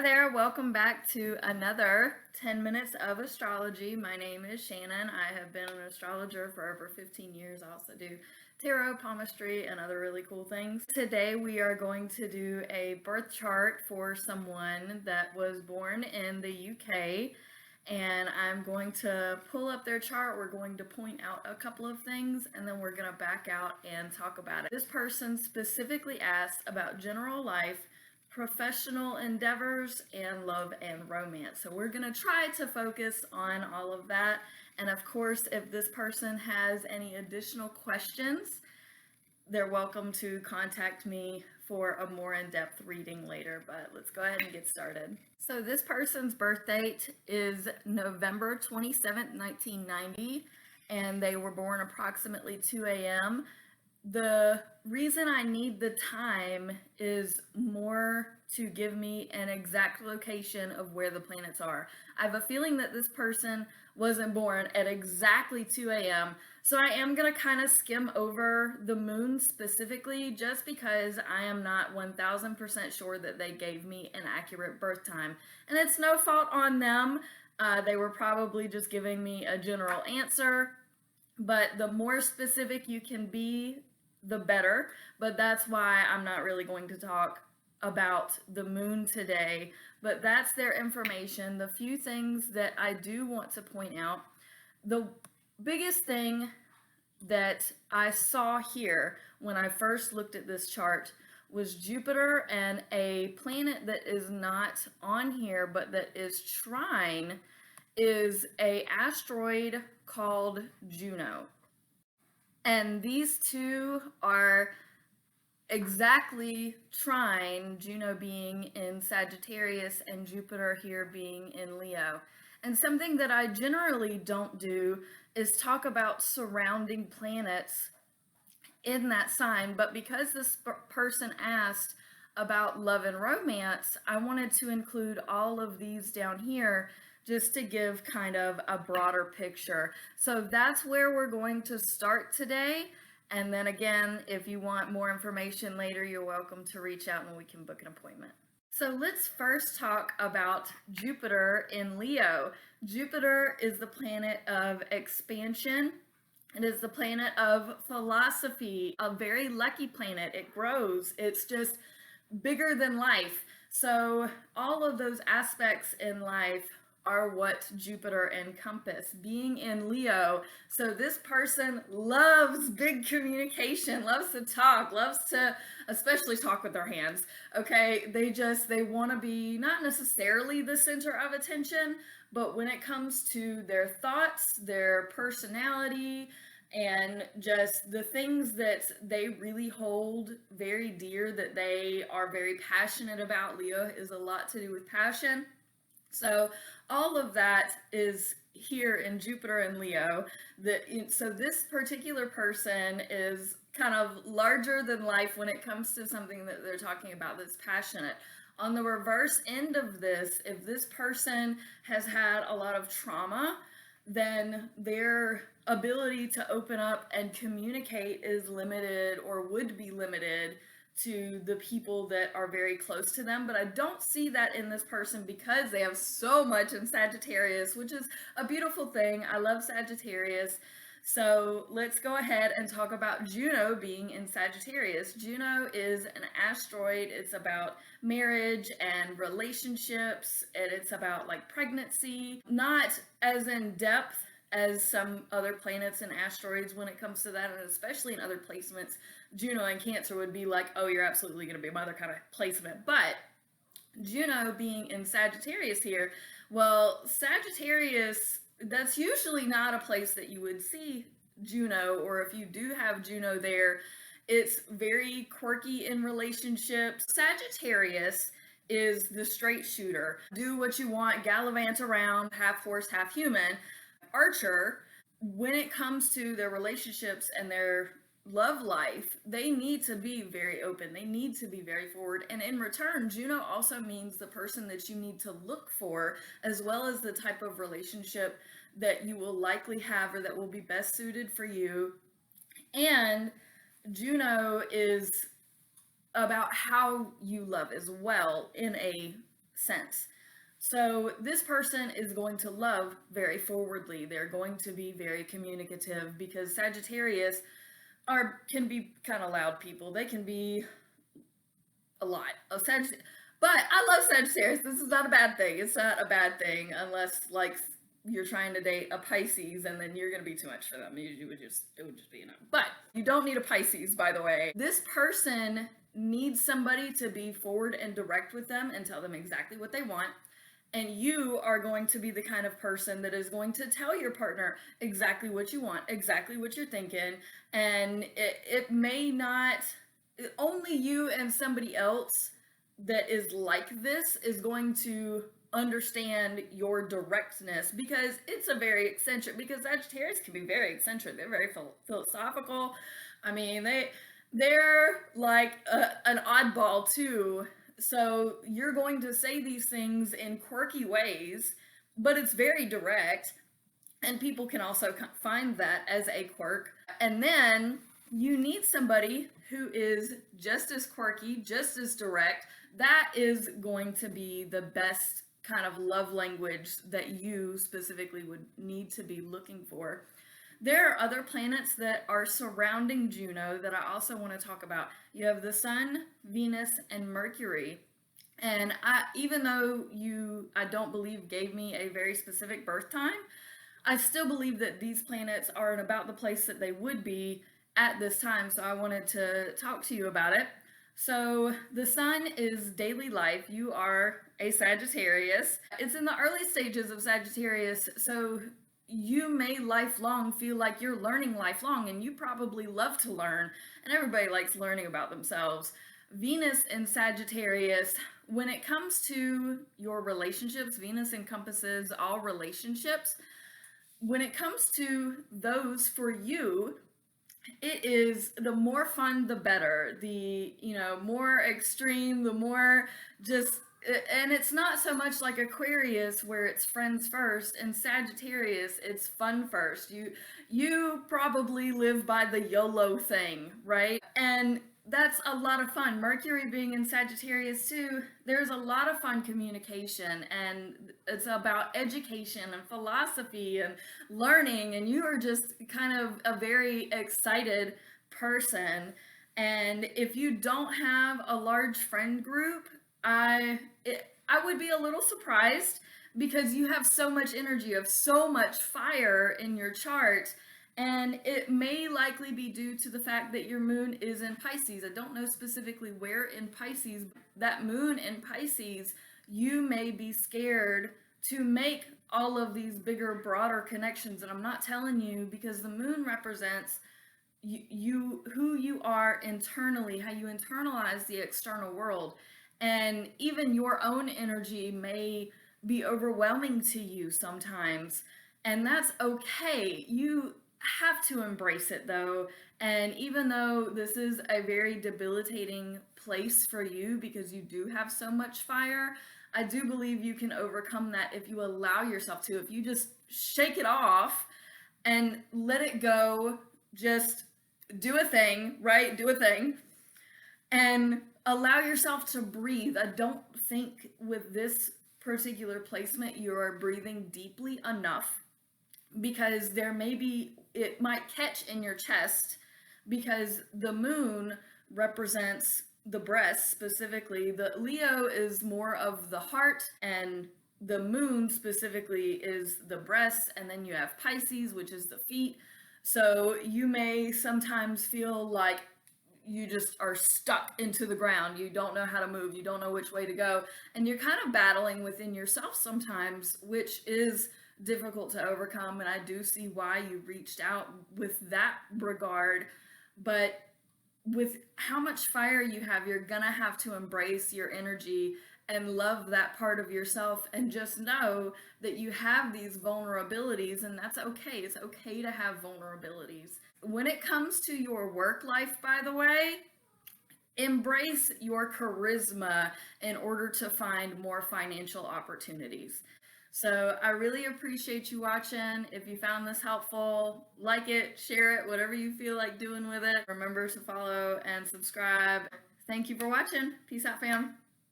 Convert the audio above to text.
Hi there, welcome back to another 10 minutes of astrology. My name is Shannon. I have been an astrologer for over 15 years. I also do tarot, palmistry, and other really cool things. Today we are going to do a birth chart for someone that was born in the UK, and I'm going to pull up their chart. We're going to point out a couple of things, and then we're going to back out and talk about it. This person specifically asked about general life, professional endeavors, and love and romance. So we're going to try to focus on all of that. And of course, if this person has any additional questions, they're welcome to contact me for a more in-depth reading later, but let's go ahead and get started. So this person's birth date is November 27th, 1990, and they were born approximately 2 a.m. The reason I need the time is more to give me an exact location of where the planets are. I have a feeling that this person wasn't born at exactly 2 a.m. So I am going to kind of skim over the moon specifically just because I am not 1000% sure that they gave me an accurate birth time. And it's no fault on them. They were probably just giving me a general answer. But the more specific you can be, the better. But that's why I'm not really going to talk about the moon today. But that's their information. The few things that I do want to point out, the biggest thing that I saw here when I first looked at this chart was Jupiter and a planet that is not on here but that is trine is a asteroid called Juno. And these two are exactly trine, Juno being in Sagittarius and Jupiter here being in Leo. And something that I generally don't do is talk about surrounding planets in that sign, but because this person asked about love and romance, I wanted to include all of these down here just to give kind of a broader picture. So that's where we're going to start today. And then again, if you want more information later, you're welcome to reach out and we can book an appointment. So let's first talk about Jupiter in Leo. Jupiter is the planet of expansion. It is the planet of philosophy, a very lucky planet. It grows. It's just bigger than life. So all of those aspects in life are what Jupiter encompass, being in Leo. So this person loves big communication, loves to talk, loves to especially talk with their hands. Okay, they want to be not necessarily the center of attention, but when it comes to their thoughts, their personality, and just the things that they really hold very dear, that they are very passionate about. Leo is a lot to do with passion. So all of that is here in Jupiter and Leo. So this particular person is kind of larger than life when it comes to something that they're talking about that's passionate. On the reverse end of this, if this person has had a lot of trauma, then their ability to open up and communicate is limited, or would be limited, to the people that are very close to them. But I don't see that in this person because they have so much in Sagittarius, which is a beautiful thing. I love Sagittarius. So let's go ahead and talk about Juno being in Sagittarius. Juno is an asteroid. It's about marriage and relationships, and it's about like pregnancy, not as in depth as some other planets and asteroids when it comes to that, and especially in other placements. Juno and Cancer would be like, oh, you're absolutely going to be a mother kind of placement. But Juno being in Sagittarius here, well, Sagittarius, that's usually not a place that you would see Juno, or if you do have Juno there, it's very quirky in relationships. Sagittarius is the straight shooter. Do what you want, gallivant around, half horse, half human. Archer, when it comes to their relationships and their love life, they need to be very open. They need to be very forward. And in return, Juno also means the person that you need to look for, as well as the type of relationship that you will likely have or that will be best suited for you. And Juno is about how you love as well in a sense. So this person is going to love very forwardly. They're going to be very communicative because Sagittarius can be kind of loud people. They can be a lot of Sagittarius. But I love Sagittarius. This is not a bad thing. It's not a bad thing unless like you're trying to date a Pisces and then you're going to be too much for them. It would just be enough. But you don't need a Pisces, by the way. This person needs somebody to be forward and direct with them and tell them exactly what they want. And you are going to be the kind of person that is going to tell your partner exactly what you want, exactly what you're thinking. And it may not, only you and somebody else that is like this is going to understand your directness, because it's a very eccentric, because Sagittarius can be very eccentric. They're very philosophical. I mean, they're like an oddball too. So you're going to say these things in quirky ways, but it's very direct. And people can also find that as a quirk. And then you need somebody who is just as quirky, just as direct. That is going to be the best kind of love language that you specifically would need to be looking for. There are other planets that are surrounding Juno that I also want to talk about. You have the Sun, Venus, and Mercury. And even though I don't believe gave me a very specific birth time, I still believe that these planets are in about the place that they would be at this time. So I wanted to talk to you about it. So the Sun is daily life. You are a Sagittarius. It's in the early stages of Sagittarius. So you may lifelong feel like you're learning lifelong, and you probably love to learn, and everybody likes learning about themselves. Venus in Sagittarius, when it comes to your relationships, Venus encompasses all relationships. When it comes to those for you, it is the more fun, the better. The, more extreme, the more just, and it's not so much like Aquarius where it's friends first. In Sagittarius, it's fun first. You probably live by the YOLO thing, right? And that's a lot of fun. Mercury being in Sagittarius too, there's a lot of fun communication, and it's about education and philosophy and learning, and you are just kind of a very excited person. And if you don't have a large friend group, I would be a little surprised, because you have so much energy, you have so much fire in your chart. And it may likely be due to the fact that your moon is in Pisces. I don't know specifically where in Pisces. That moon in Pisces, you may be scared to make all of these bigger, broader connections. And I'm not telling you, because the moon represents who you are internally, how you internalize the external world. And even your own energy may be overwhelming to you sometimes. And that's okay. You have to embrace it though. And even though this is a very debilitating place for you because you do have so much fire, I do believe you can overcome that if you allow yourself to. If you just shake it off and let it go, just do a thing, right? Do a thing. And allow yourself to breathe. I don't think with this particular placement you are breathing deeply enough, because it might catch in your chest, because the moon represents the breast specifically. The Leo is more of the heart, and the moon specifically is the breast, and then you have Pisces, which is the feet. So you may sometimes feel like you just are stuck into the ground. You don't know how to move. You don't know which way to go. And you're kind of battling within yourself sometimes, which is difficult to overcome. And I do see why you reached out with that regard. But with how much fire you have, you're going to have to embrace your energy and love that part of yourself, and just know that you have these vulnerabilities, and that's okay. It's okay to have vulnerabilities. When it comes to your work life, by the way, embrace your charisma in order to find more financial opportunities. So I really appreciate you watching. If you found this helpful, like it, share it, whatever you feel like doing with it. Remember to follow and subscribe. Thank you for watching. Peace out, fam.